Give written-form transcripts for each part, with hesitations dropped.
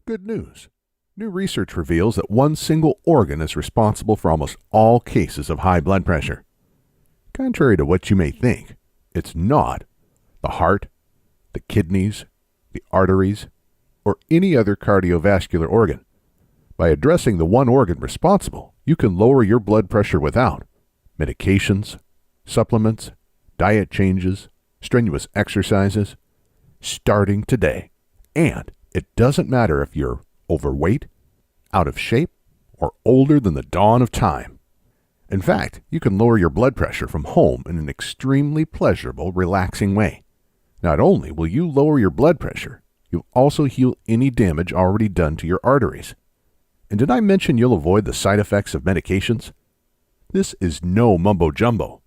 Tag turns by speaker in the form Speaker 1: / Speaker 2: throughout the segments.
Speaker 1: Good news. New research reveals that one single organ is responsible for almost all cases of high blood pressure. Contrary to what you may think, it's not the heart, the kidneys, the arteries, or any other cardiovascular organ. By addressing the one organ responsible, you can lower your blood pressure without medications, supplements, diet changes, strenuous exercises, starting today. And it doesn't matter if you're overweight, out of shape, or older than the dawn of time. In fact, you can lower your blood pressure from home in an extremely pleasurable, relaxing way. Not only will you lower your blood pressure, you'll also heal any damage already done to your arteries. And did I mention you'll avoid the side effects of medications? This is no mumbo-jumbo.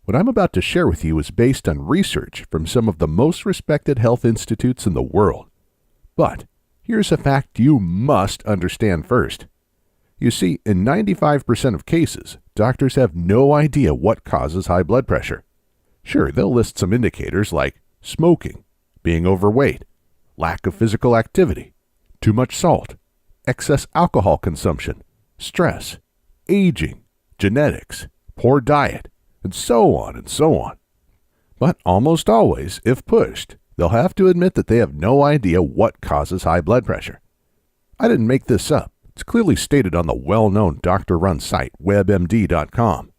Speaker 1: What I'm about to share with you is based on research from some of the most respected health institutes in the world. But here's a fact you must understand first. You see, in 95% of cases, doctors have no idea what causes high blood pressure. Sure, they'll list some indicators like smoking, being overweight, lack of physical activity, too much salt, excess alcohol consumption, stress, aging, genetics, poor diet, and so on and so on. But almost always, if pushed, they'll have to admit that they have no idea what causes high blood pressure. I didn't make this up. It's clearly stated on the well-known doctor-run site WebMD.com.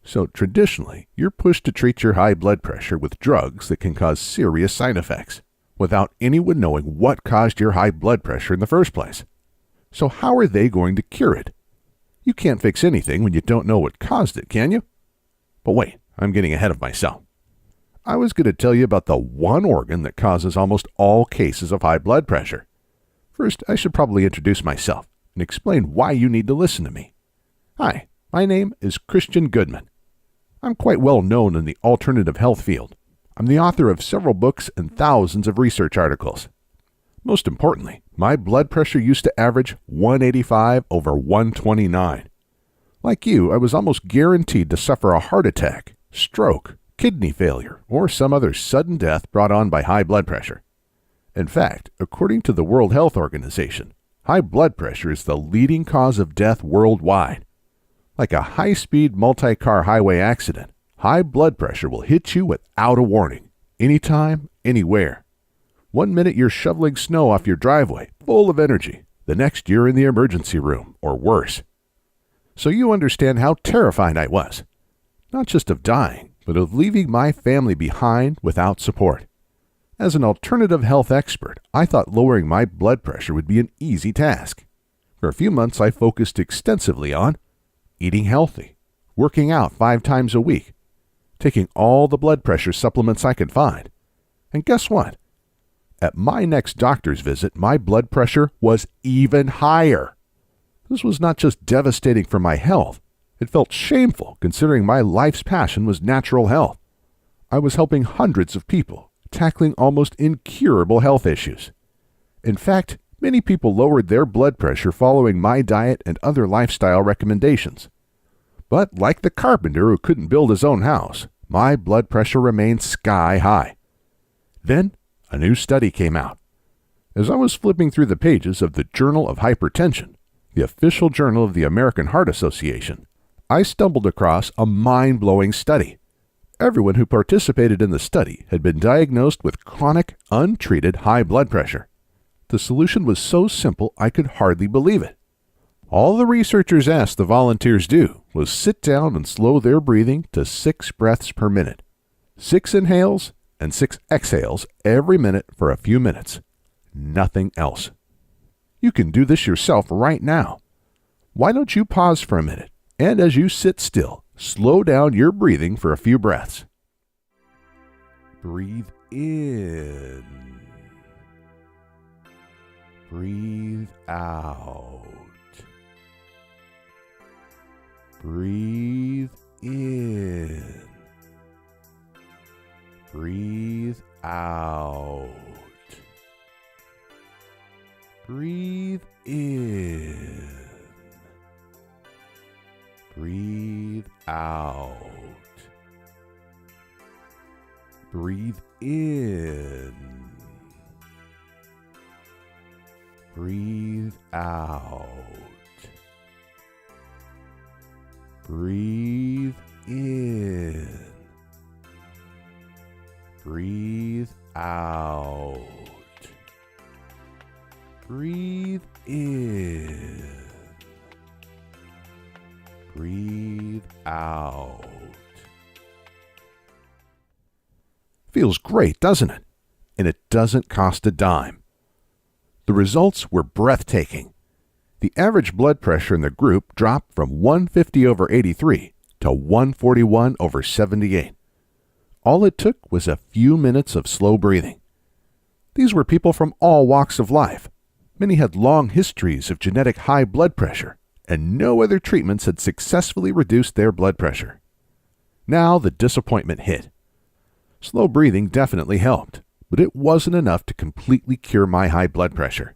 Speaker 1: So traditionally, you're pushed to treat your high blood pressure with drugs that can cause serious side effects, without anyone knowing what caused your high blood pressure in the first place. So how are they going to cure it? You can't fix anything when you don't know what caused it, can you? But wait, I'm getting ahead of myself. I was going to tell you about the one organ that causes almost all cases of high blood pressure. First, I should probably introduce myself and explain why you need to listen to me. Hi, my name is Christian Goodman. I'm quite well known in the alternative health field. I'm the author of several books and thousands of research articles. Most importantly, my blood pressure used to average 185 over 129. Like you, I was almost guaranteed to suffer a heart attack, stroke, kidney failure, or some other sudden death brought on by high blood pressure. In fact, according to the World Health Organization, high blood pressure is the leading cause of death worldwide. Like a high-speed multi-car highway accident, high blood pressure will hit you without a warning, anytime, anywhere. One minute you're shoveling snow off your driveway, full of energy. The next you're in the emergency room, or worse. So you understand how terrified I was. Not just of dying, but of leaving my family behind without support. As an alternative health expert, I thought lowering my blood pressure would be an easy task. For a few months, I focused extensively on eating healthy, working out 5 times a week, taking all the blood pressure supplements I could find. And guess what? At my next doctor's visit, my blood pressure was even higher. This was not just devastating for my health. It felt shameful considering my life's passion was natural health. I was helping hundreds of people, tackling almost incurable health issues. In fact, many people lowered their blood pressure following my diet and other lifestyle recommendations. But like the carpenter who couldn't build his own house, my blood pressure remained sky high. Then, a new study came out. As I was flipping through the pages of the Journal of Hypertension, the official journal of the American Heart Association, I stumbled across a mind-blowing study. Everyone who participated in the study had been diagnosed with chronic, untreated high blood pressure. The solution was so simple I could hardly believe it. All the researchers asked the volunteers do was sit down and slow their breathing to 6 breaths per minute. 6 inhales and 6 exhales every minute for a few minutes. Nothing else. You can do this yourself right now. Why don't you pause for a minute, and as you sit still, slow down your breathing for a few breaths. Breathe in. Breathe out. Breathe in. Breathe out. Breathe in. Breathe out. Breathe in. Breathe out. Breathe in. Breathe out. Breathe in. Breathe out. Feels great, doesn't it? And it doesn't cost a dime. The results were breathtaking. The average blood pressure in the group dropped from 150/83 to 141/78. All it took was a few minutes of slow breathing. These were people from all walks of life. Many had long histories of genetic high blood pressure, and no other treatments had successfully reduced their blood pressure. Now the disappointment hit. Slow breathing definitely helped, but it wasn't enough to completely cure my high blood pressure.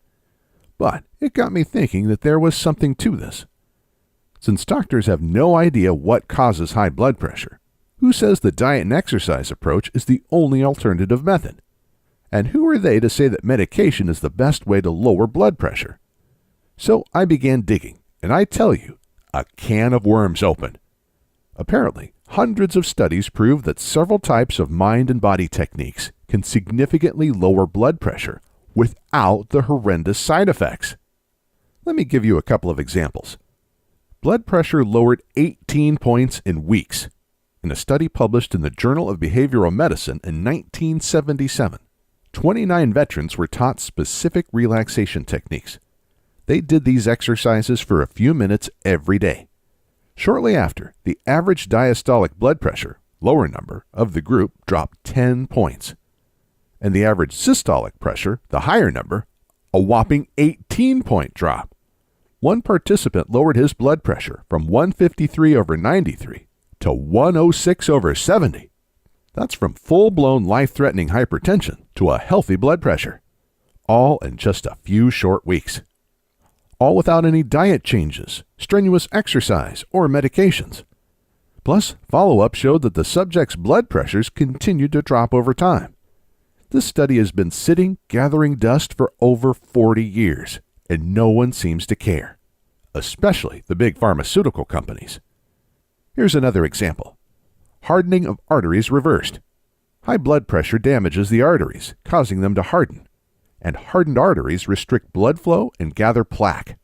Speaker 1: But it got me thinking that there was something to this. Since doctors have no idea what causes high blood pressure, who says the diet and exercise approach is the only alternative method? And who are they to say that medication is the best way to lower blood pressure? So I began digging, and I tell you, a can of worms opened. Apparently, hundreds of studies prove that several types of mind and body techniques can significantly lower blood pressure without the horrendous side effects. Let me give you a couple of examples. Blood pressure lowered 18 points in weeks. In a study published in the Journal of Behavioral Medicine in 1977, 29 veterans were taught specific relaxation techniques. They did these exercises for a few minutes every day. Shortly after, the average diastolic blood pressure, lower number, of the group dropped 10 points. And the average systolic pressure, the higher number, a whopping 18-point drop. One participant lowered his blood pressure from 153/93 to 106/70. That's from full-blown life-threatening hypertension to a healthy blood pressure. All in just a few short weeks. All without any diet changes, strenuous exercise, or medications. Plus, follow-up showed that the subject's blood pressures continued to drop over time. This study has been sitting, gathering dust for over 40 years, and no one seems to care, especially the big pharmaceutical companies. Here's another example. Hardening of arteries reversed. High blood pressure damages the arteries, causing them to harden, and hardened arteries restrict blood flow and gather plaque.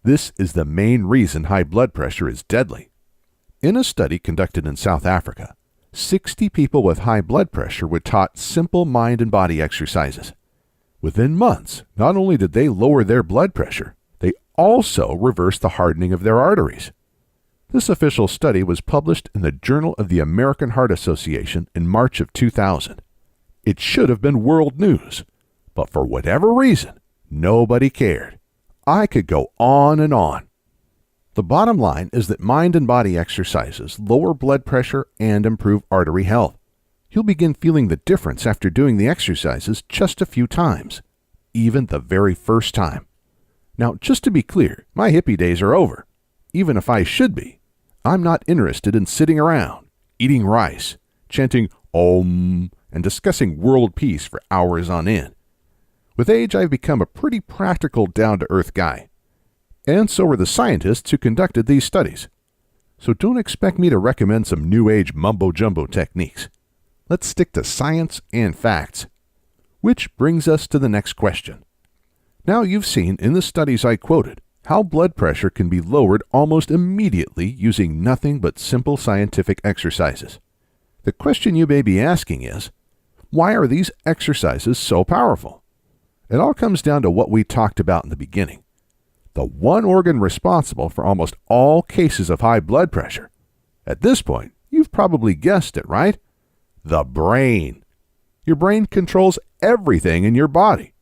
Speaker 1: This is the main reason high blood pressure is deadly. In a study conducted in South Africa, 60 people with high blood pressure were taught simple mind and body exercises. Within months, not only did they lower their blood pressure, they also reversed the hardening of their arteries. This official study was published in the Journal of the American Heart Association in March of 2000. It should have been world news, but for whatever reason, nobody cared. I could go on and on. The bottom line is that mind and body exercises lower blood pressure and improve artery health. You'll begin feeling the difference after doing the exercises just a few times, even the very first time. Now, just to be clear, my hippie days are over. Even if I should be, I'm not interested in sitting around, eating rice, chanting Om, and discussing world peace for hours on end. With age, I've become a pretty practical, down-to-earth guy. And so were the scientists who conducted these studies. So don't expect me to recommend some new-age mumbo-jumbo techniques. Let's stick to science and facts. Which brings us to the next question. Now you've seen in the studies I quoted how blood pressure can be lowered almost immediately using nothing but simple scientific exercises. The question you may be asking is, why are these exercises so powerful? It all comes down to what we talked about in the beginning. The one organ responsible for almost all cases of high blood pressure. At this point, you've probably guessed it, right? The brain. Your brain controls everything in your body.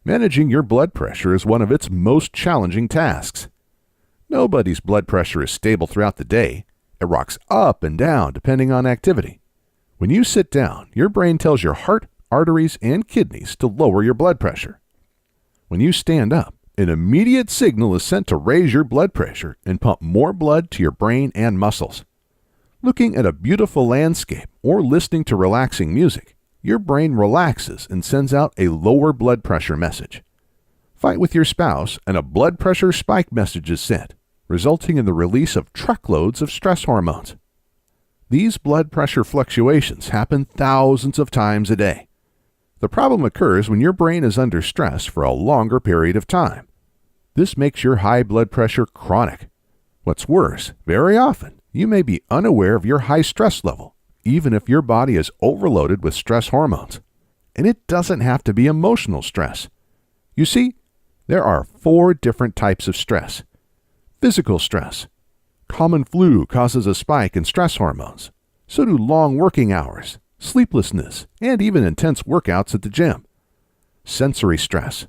Speaker 1: Managing your blood pressure is one of its most challenging tasks. Nobody's blood pressure is stable throughout the day. It rocks up and down depending on activity. When you sit down, your brain tells your heart, arteries, and kidneys to lower your blood pressure. When you stand up, an immediate signal is sent to raise your blood pressure and pump more blood to your brain and muscles. Looking at a beautiful landscape or listening to relaxing music, your brain relaxes and sends out a lower blood pressure message. Fight with your spouse and a blood pressure spike message is sent, resulting in the release of truckloads of stress hormones. These blood pressure fluctuations happen thousands of times a day. The problem occurs when your brain is under stress for a longer period of time. This makes your high blood pressure chronic. What's worse, very often, you may be unaware of your high stress level, even if your body is overloaded with stress hormones. And it doesn't have to be emotional stress. You see, there are 4 different types of stress. Physical stress. Common flu causes a spike in stress hormones. So do long working hours, sleeplessness, and even intense workouts at the gym. Sensory stress.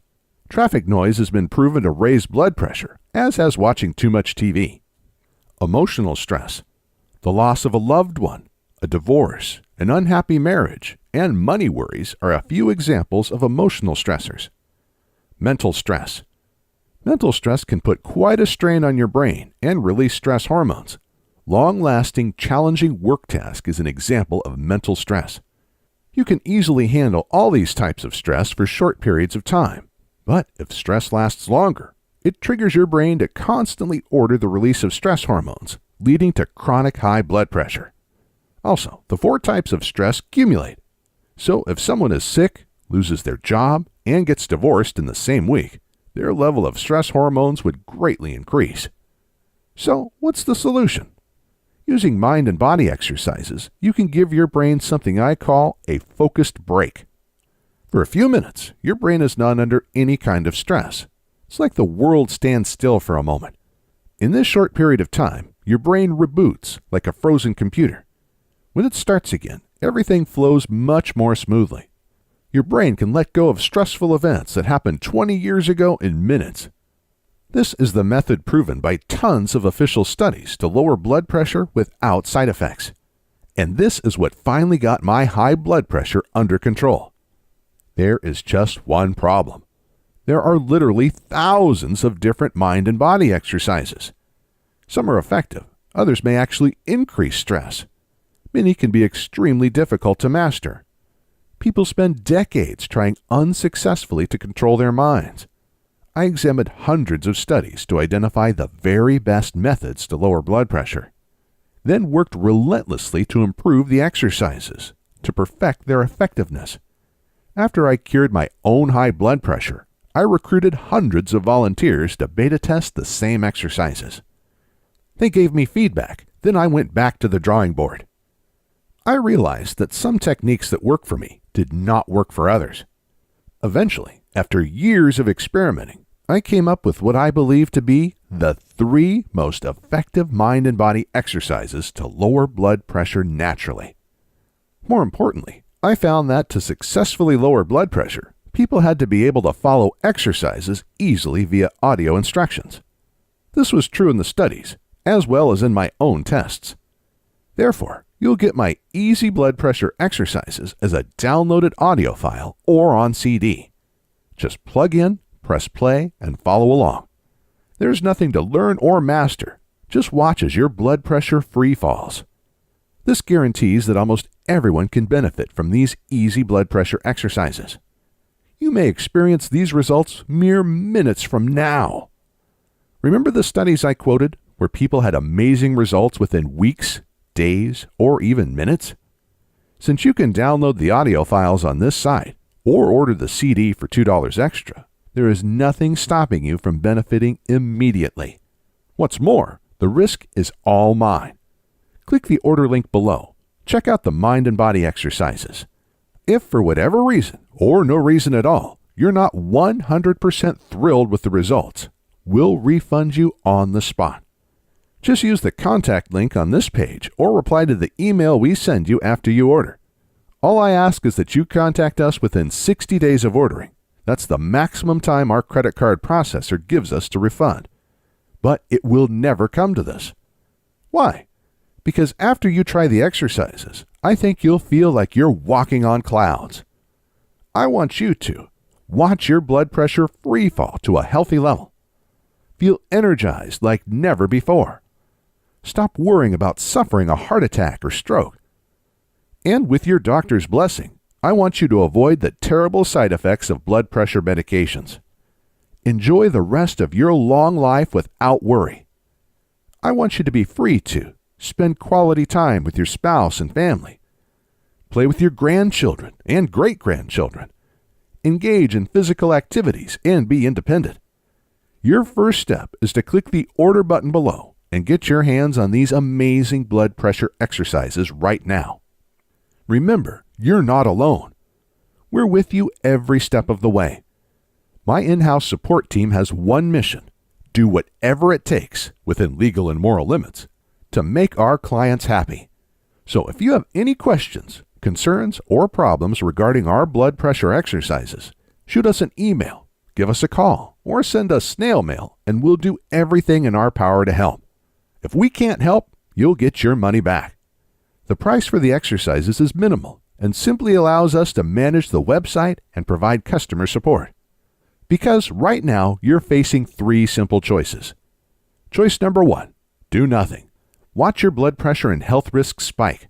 Speaker 1: Traffic noise has been proven to raise blood pressure, as has watching too much TV. Emotional stress. The loss of a loved one, a divorce, an unhappy marriage, and money worries are a few examples of emotional stressors. Mental stress. Mental stress can put quite a strain on your brain and release stress hormones. Long-lasting, challenging work task is an example of mental stress. You can easily handle all these types of stress for short periods of time, but if stress lasts longer, it triggers your brain to constantly order the release of stress hormones, leading to chronic high blood pressure. Also, the 4 types of stress accumulate. So if someone is sick, loses their job, and gets divorced in the same week, their level of stress hormones would greatly increase. So, what's the solution? Using mind and body exercises, you can give your brain something I call a focused break. For a few minutes, your brain is not under any kind of stress. It's like the world stands still for a moment. In this short period of time, your brain reboots like a frozen computer. When it starts again, everything flows much more smoothly. Your brain can let go of stressful events that happened 20 years ago in minutes. This is the method proven by tons of official studies to lower blood pressure without side effects. And this is what finally got my high blood pressure under control. There is just one problem. There are literally thousands of different mind and body exercises. Some are effective, others may actually increase stress. Many can be extremely difficult to master. People spend decades trying unsuccessfully to control their minds. I examined hundreds of studies to identify the very best methods to lower blood pressure, then worked relentlessly to improve the exercises, to perfect their effectiveness. After I cured my own high blood pressure, I recruited hundreds of volunteers to beta test the same exercises. They gave me feedback, then I went back to the drawing board. I realized that some techniques that work for me did not work for others. Eventually, after years of experimenting, I came up with what I believe to be the 3 most effective mind and body exercises to lower blood pressure naturally. More importantly, I found that to successfully lower blood pressure, people had to be able to follow exercises easily via audio instructions. This was true in the studies, as well as in my own tests. Therefore, you'll get my easy blood pressure exercises as a downloaded audio file or on CD. Just plug in, press play, and follow along. There's nothing to learn or master. Just watch as your blood pressure free falls. This guarantees that almost everyone can benefit from these easy blood pressure exercises. You may experience these results mere minutes from now. Remember the studies I quoted where people had amazing results within weeks, days, or even minutes? Since you can download the audio files on this site or order the CD for $2 extra, there is nothing stopping you from benefiting immediately. What's more, the risk is all mine. Click the order link below. Check out the mind and body exercises. If for whatever reason, or no reason at all, you're not 100% thrilled with the results, we'll refund you on the spot. Just use the contact link on this page or reply to the email we send you after you order. All I ask is that you contact us within 60 days of ordering. That's the maximum time our credit card processor gives us to refund. But it will never come to this. Why? Because after you try the exercises, I think you'll feel like you're walking on clouds. I want you to watch your blood pressure free fall to a healthy level. Feel energized like never before. Stop worrying about suffering a heart attack or stroke. And with your doctor's blessing, I want you to avoid the terrible side effects of blood pressure medications. Enjoy the rest of your long life without worry. I want you to be free to spend quality time with your spouse and family. Play with your grandchildren and great-grandchildren. Engage in physical activities and be independent. Your first step is to click the order button below and get your hands on these amazing blood pressure exercises right now. Remember, you're not alone. We're with you every step of the way. My in-house support team has one mission: do whatever it takes, within legal and moral limits, to make our clients happy. So if you have any questions, concerns, or problems regarding our blood pressure exercises, shoot us an email, give us a call, or send us snail mail, and we'll do everything in our power to help. If we can't help, you'll get your money back. The price for the exercises is minimal and simply allows us to manage the website and provide customer support. Because right now, you're facing 3 simple choices. Choice number 1, do nothing. Watch your blood pressure and health risks spike.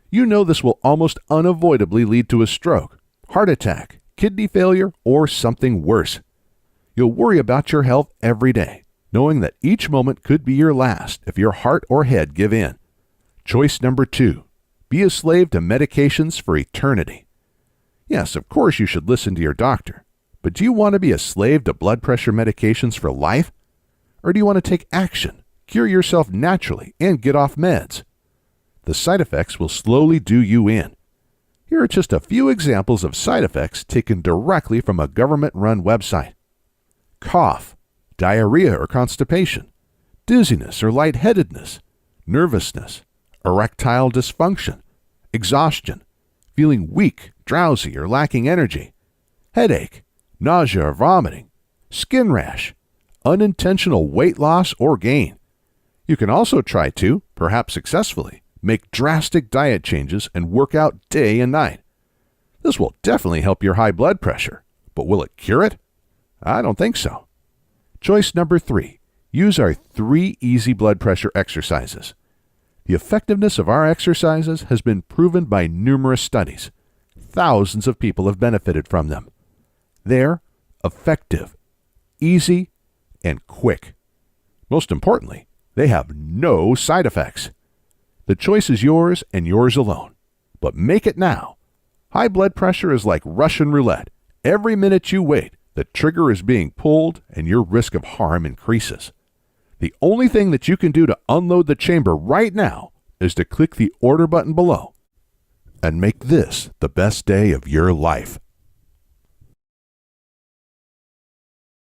Speaker 1: You know this will almost unavoidably lead to a stroke, heart attack, kidney failure, or something worse. You'll worry about your health every day, knowing that each moment could be your last if your heart or head give in. Choice number 2, be a slave to medications for eternity. Yes, of course you should listen to your doctor, but do you want to be a slave to blood pressure medications for life? Or do you want to take action, cure yourself naturally, and get off meds? The side effects will slowly do you in. Here are just a few examples of side effects taken directly from a government-run website. Cough, diarrhea or constipation, dizziness or lightheadedness, nervousness, erectile dysfunction, exhaustion, feeling weak, drowsy, or lacking energy, headache, nausea or vomiting, skin rash, unintentional weight loss or gain. You can also try to, perhaps successfully, make drastic diet changes and work out day and night. This will definitely help your high blood pressure, but will it cure it? I don't think so. Choice number 3, use our 3 easy blood pressure exercises. The effectiveness of our exercises has been proven by numerous studies. Thousands of people have benefited from them. They're effective, easy, and quick. Most importantly, they have no side effects. The choice is yours and yours alone. But make it now. High blood pressure is like Russian roulette. Every minute you wait, the trigger is being pulled and your risk of harm increases. The only thing that you can do to unload the chamber right now is to click the order button below and make this the best day of your life.